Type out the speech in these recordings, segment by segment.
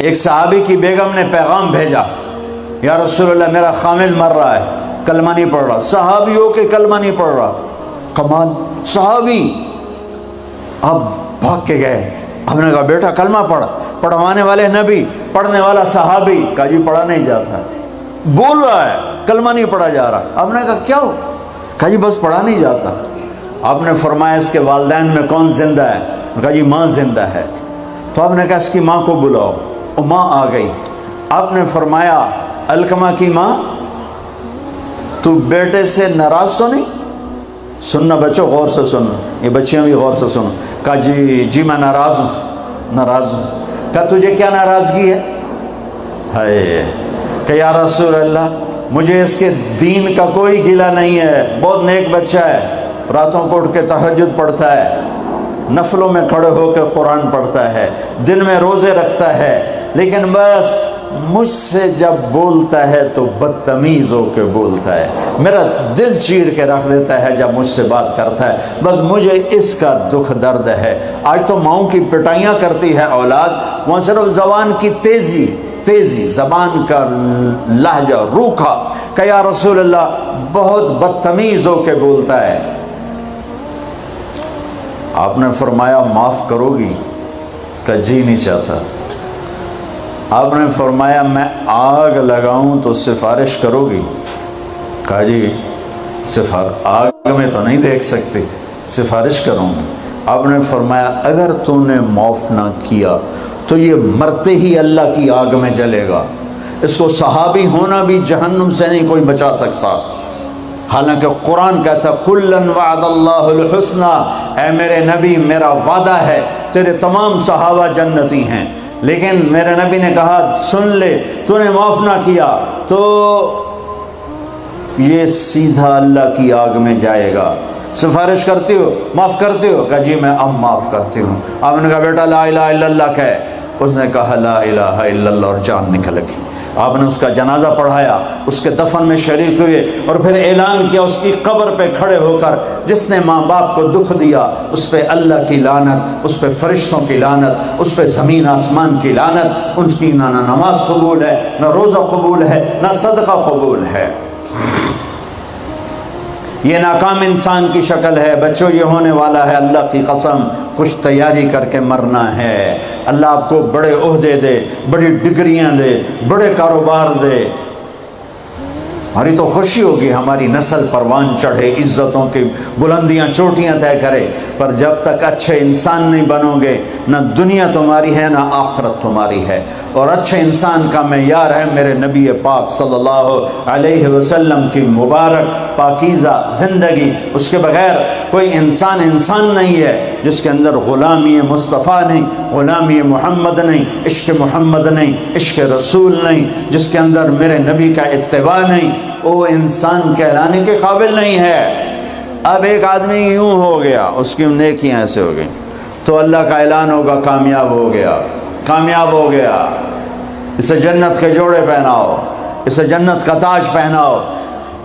ایک صحابی کی بیگم نے پیغام بھیجا، یا رسول اللہ میرا خامل مر رہا ہے، کلمہ نہیں پڑھ رہا۔ صحابی ہو کے کلمہ نہیں پڑھ رہا، کمال، صحابی۔ اب بھاگ کے گئے، ہم نے کہا بیٹا کلمہ پڑھ، پڑھوانے والے نبی، پڑھنے والا صحابی۔ کہا جی پڑھا نہیں جاتا، بول رہا ہے کلمہ نہیں پڑھا جا رہا۔ ہم نے کہا کیا ہو؟ کہا جی بس پڑھا نہیں جاتا۔ آپ نے فرمایا اس کے والدین میں کون زندہ ہے؟ کہا جی ماں زندہ ہے۔ تو آپ نے کہا اس کی ماں کو بلاؤ، اور ماں آ گئی۔ آپ نے فرمایا علقمہ کی ماں تو بیٹے سے ناراض تو نہیں؟ سننا بچوں، غور سے سننا، یہ بچیاں بھی غور سے سنو۔ کہا جی میں ناراض ہوں۔ کہا تجھے کیا ناراضگی ہے؟ ہائے، کہ یا رسول اللہ مجھے اس کے دین کا کوئی گلہ نہیں ہے، بہت نیک بچہ ہے، راتوں کو اٹھ کے تہجد پڑھتا ہے، نفلوں میں کھڑے ہو کے قرآن پڑھتا ہے، دن میں روزے رکھتا ہے، لیکن بس مجھ سے جب بولتا ہے تو بدتمیز ہو کے بولتا ہے، میرا دل چیر کے رکھ دیتا ہے جب مجھ سے بات کرتا ہے، بس مجھے اس کا دکھ درد ہے۔ آج تو ماؤں کی پٹائیاں کرتی ہے اولاد، وہاں صرف زبان کی تیزی، زبان کا لہجہ روکھا، کہ یا رسول اللہ بہت بدتمیز ہو کے بولتا ہے۔ آپ نے فرمایا معاف کرو گی؟ کہ جی نہیں چاہتا۔ آپ نے فرمایا میں آگ لگاؤں تو سفارش کرو گی؟ کہا جی آگ میں تو نہیں دیکھ سکتی، سفارش کروں گی۔ آپ نے فرمایا اگر تو نے معاف نہ کیا تو یہ مرتے ہی اللہ کی آگ میں جلے گا، اس کو صحابی ہونا بھی جہنم سے نہیں کوئی بچا سکتا۔ حالانکہ قرآن کہتا کُلًّا وعد اللہ الحسنى، اے میرے نبی میرا وعدہ ہے تیرے تمام صحابہ جنتی ہیں، لیکن میرے نبی نے کہا سن لے، تو نے معاف نہ کیا تو یہ سیدھا اللہ کی آگ میں جائے گا۔ سفارش کرتی ہو، معاف کرتے ہو؟ کہا جی میں اب معاف کرتی ہوں۔ آپ نے کہا بیٹا لا الہ الا اللہ کہہ۔ اس نے کہا لا الہ الا اللہ اور جان نکل گئی۔ آپ نے اس کا جنازہ پڑھایا، اس کے دفن میں شریک ہوئے، اور پھر اعلان کیا اس کی قبر پہ کھڑے ہو کر جس نے ماں باپ کو دکھ دیا اس پہ اللہ کی لعنت، اس پہ فرشتوں کی لعنت، اس پہ زمین آسمان کی لعنت، ان کی نہ نماز قبول ہے، نہ روزہ قبول ہے، نہ صدقہ قبول ہے۔ یہ ناکام انسان کی شکل ہے۔ بچوں یہ ہونے والا ہے، اللہ کی قسم کچھ تیاری کر کے مرنا ہے۔ اللہ آپ کو بڑے عہدے دے، بڑی ڈگریاں دے، بڑے کاروبار دے، ہماری تو خوشی ہوگی، ہماری نسل پروان چڑھے، عزتوں کی بلندیاں چوٹیاں طے کرے، پر جب تک اچھے انسان نہیں بنو گے نہ دنیا تمہاری ہے نہ آخرت تمہاری ہے۔ اور اچھے انسان کا معیار ہے میرے نبی پاک صلی اللہ علیہ وسلم کی مبارک پاکیزہ زندگی۔ اس کے بغیر کوئی انسان نہیں ہے جس کے اندر غلامی مصطفیٰ نہیں، غلامی محمد نہیں، عشق محمد نہیں، عشق رسول نہیں، جس کے اندر میرے نبی کا اتباع نہیں، وہ انسان کہلانے کے قابل نہیں ہے۔ اب ایک آدمی یوں ہو گیا، اس کی نیکیاں ایسے ہو گئیں تو اللہ کا اعلان ہوگا کامیاب ہو گیا، کامیاب ہو گیا، اسے جنت کے جوڑے پہناؤ، اسے جنت کا تاج پہناؤ۔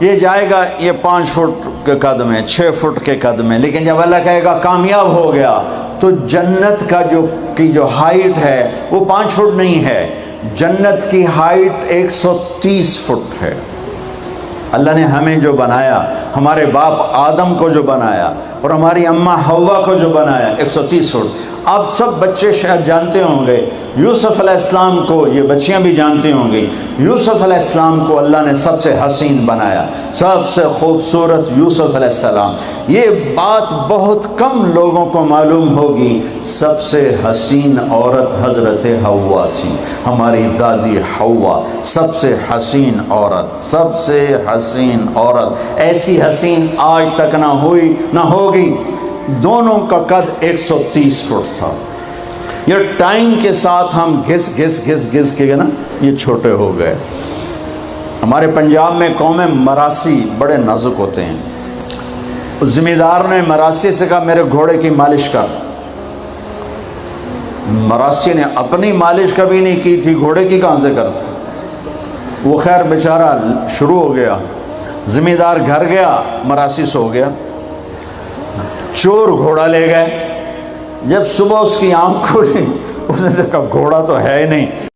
یہ جائے گا، یہ 5 فٹ کے قد میں، 6 فٹ کے قد میں، لیکن جب اللہ کہے گا کامیاب ہو گیا تو جنت کا جو ہائٹ ہے وہ 5 فٹ نہیں ہے، جنت کی ہائٹ 130 فٹ ہے۔ اللہ نے ہمیں جو بنایا، ہمارے باپ آدم کو جو بنایا اور ہماری اماں حوا کو جو بنایا، 130 فٹ۔ آپ سب بچے شاید جانتے ہوں گے یوسف علیہ السلام کو، یہ بچیاں بھی جانتی ہوں گی، یوسف علیہ السلام کو اللہ نے سب سے حسین بنایا، سب سے خوبصورت یوسف علیہ السلام۔ یہ بات بہت کم لوگوں کو معلوم ہوگی، سب سے حسین عورت حضرت حوا تھی، ہماری دادی حوا، سب سے حسین عورت، سب سے حسین عورت، ایسی حسین آج تک نہ ہوئی نہ ہوگی۔ دونوں کا قد 130 فٹ تھا۔ یہ ٹائم کے ساتھ ہم گھس کے نا یہ چھوٹے ہو گئے۔ ہمارے پنجاب میں قوم مراسی بڑے نازک ہوتے ہیں۔ اس ذمہ دار نے مراسی سے کہا میرے گھوڑے کی مالش کر۔ مراسی نے اپنی مالش کبھی نہیں کی تھی، گھوڑے کی کہاں سے کرتا؟ وہ خیر بیچارہ شروع ہو گیا، ذمہ دار گھر گیا، مراسی سو گیا، چور گھوڑا لے گئے۔ جب صبح اس کی آنکھ کھلی اس نے دیکھا گھوڑا تو ہے ہی نہیں،